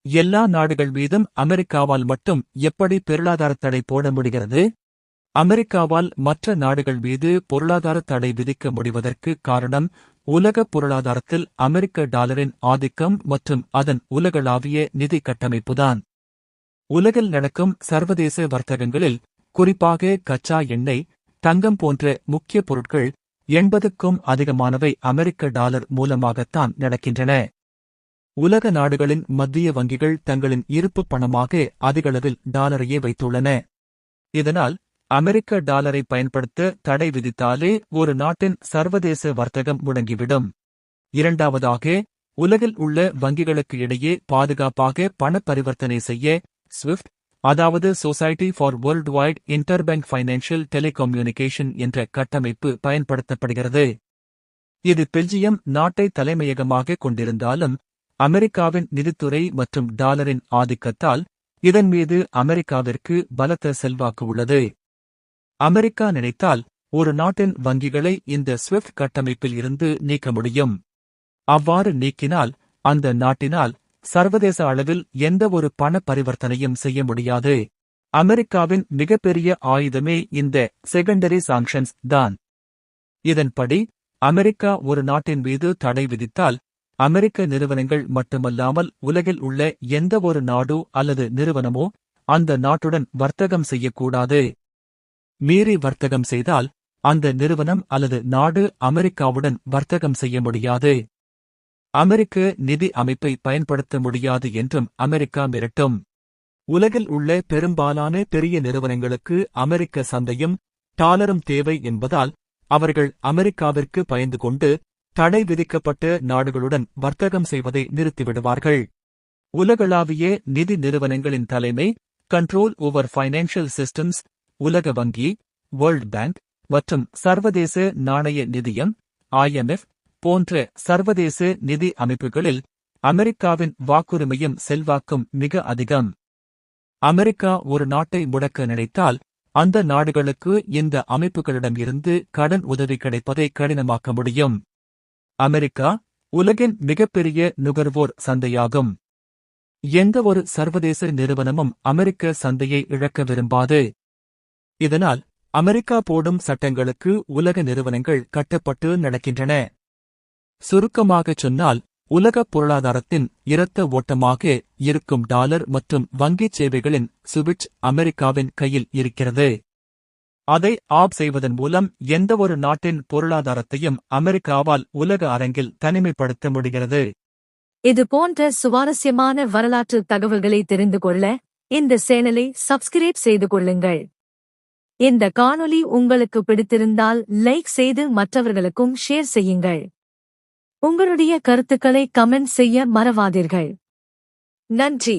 எல்லா நாடுகள் மீதும் அமெரிக்காவால் மட்டும் எப்படி பொருளாதார தடை போட முடிகிறது? அமெரிக்காவால் மற்ற நாடுகள் மீது பொருளாதார தடை விதிக்க முடிவதற்கு காரணம் உலக பொருளாதாரத்தில் அமெரிக்க டாலரின் ஆதிக்கம் மற்றும் அதன் உலகளாவிய நிதி கட்டமைப்புதான். உலகில் நடக்கும் சர்வதேச வர்த்தகங்களில், குறிப்பாக கச்சா எண்ணெய், தங்கம் போன்ற முக்கிய பொருட்கள் 80க்கும் அதிகமானவை அமெரிக்க டாலர் மூலமாகத்தான் நடக்கின்றன. உலக நாடுகளின் மத்திய வங்கிகள் தங்களின் இருப்பு பணமாக அதிகளவில் டாலரையே வைத்துள்ளன. இதனால் அமெரிக்க டாலரை பயன்படுத்த தடை விதித்தாலே ஒரு நாட்டின் சர்வதேச வர்த்தகம் முடங்கிவிடும். இரண்டாவதாக, உலகில் உள்ள வங்கிகளுக்கு இடையே பாதுகாப்பாக பண பரிவர்த்தனை செய்ய ஸ்விஃப்ட், அதாவது society for world wide interbank financial telecommunication என்ற கட்டமைப்பு பயன்படுத்தப்படுகிறது. இது பெல்ஜியம் நாட்டை தலைமையகமாக கொண்டிருந்தாலும், அமெரிக்காவின் நிதித்துறை மற்றும் டாலரின் ஆதிக்கத்தால் இதன் மீது அமெரிக்காவிற்கு பலத்த செல்வாக்கு உள்ளது. அமெரிக்கா நினைத்தால் ஒரு நாட்டின் வங்கிகளை இந்த ஸ்விஃப்ட் கட்டமைப்பில் இருந்து நீக்க முடியும். அவ்வாறு நீக்கினால் அந்த நாட்டினால் சர்வதேச அளவில் எந்த ஒரு பண பரிவர்த்தனையும் செய்ய முடியாது. அமெரிக்காவின் மிகப்பெரிய ஆயுதமே இந்த செகண்டரி சாங்ஷன்ஸ் தான். இதன்படி அமெரிக்கா ஒரு நாட்டின் மீது தடை விதித்தால், அமெரிக்க நிறுவனங்கள் மட்டுமல்லாமல் உலகில் உள்ள எந்த ஒரு நாடு அல்லது நிறுவனமோ அந்த நாட்டுடன் வர்த்தகம் செய்யக்கூடாது. மீறி வர்த்தகம் செய்தால் அந்த நிறுவனம் அல்லது நாடு அமெரிக்காவுடன் வர்த்தகம் செய்ய முடியாது. அமெரிக்க நிதி அமைப்பை பயன்படுத்த முடியாது என்றும் அமெரிக்கா மிரட்டும். உலகில் உள்ள பெரும்பாலான பெரிய நிறுவனங்களுக்கு அமெரிக்க சந்தையும் டாலரும் தேவை என்பதால் அவர்கள் அமெரிக்காவிற்கு பயந்து கொண்டு தடை விதிக்கப்பட்ட நாடுகளுடன் வர்த்தகம் செய்வதை நிறுத்திவிடுவார்கள். உலகளாவிய நிதி நிறுவனங்களின் தலைமை கண்ட்ரோல் ஓவர் ஃபைனான்சியல் சிஸ்டம்ஸ், உலக வங்கி, வேர்ல்ட் பேங்க் மற்றும் சர்வதேச நாணய நிதியம் IMF போன்ற சர்வதேச நிதி அமைப்புகளில் அமெரிக்காவின் வாக்குரிமையும் செல்வாக்கும் மிக அதிகம். அமெரிக்கா ஒரு நாட்டை முடக்க நினைத்தால் அந்த நாடுகளுக்கு இந்த அமைப்புகளிடம் இருந்து கடன் உதவி கிடைப்பதை கடினமாக்க முடியும். அமெரிக்கா உலகின் மிகப்பெரிய நுகர்வோர் சந்தையாகும். எந்த ஒரு சர்வதேச நிறுவனமும் அமெரிக்க சந்தையை இழக்க விரும்பாது. இதனால் அமெரிக்கா போடும் சட்டங்களுக்கு உலக நிறுவனங்கள் கட்டப்பட்டு நடக்கின்றன. சுருக்கமாகச் சொன்னால், உலக பொருளாதாரத்தின் இரத்த ஓட்டமாக இருக்கும் டாலர் மற்றும் வங்கிச் சேவைகளின் சுவிட்ச் அமெரிக்காவின் கையில் இருக்கிறது. அதை ஆப் செய்வதன் மூலம் எந்தவொரு நாட்டின் பொருளாதாரத்தையும் அமெரிக்காவால் உலக அரங்கில் தனிமைப்படுத்த முடிகிறது. இது போன்ற சுவாரஸ்யமான வரலாற்று தகவல்களை தெரிந்து கொள்ள இந்த சேனலை சப்ஸ்கிரைப் செய்து கொள்ளுங்கள். இந்த காணொளி உங்களுக்கு பிடித்திருந்தால் லைக் செய்து மற்றவர்களுக்கும் ஷேர் செய்யுங்கள். உங்களுடைய கருத்துக்களை கமெண்ட் செய்ய மறவாதீர்கள். நன்றி.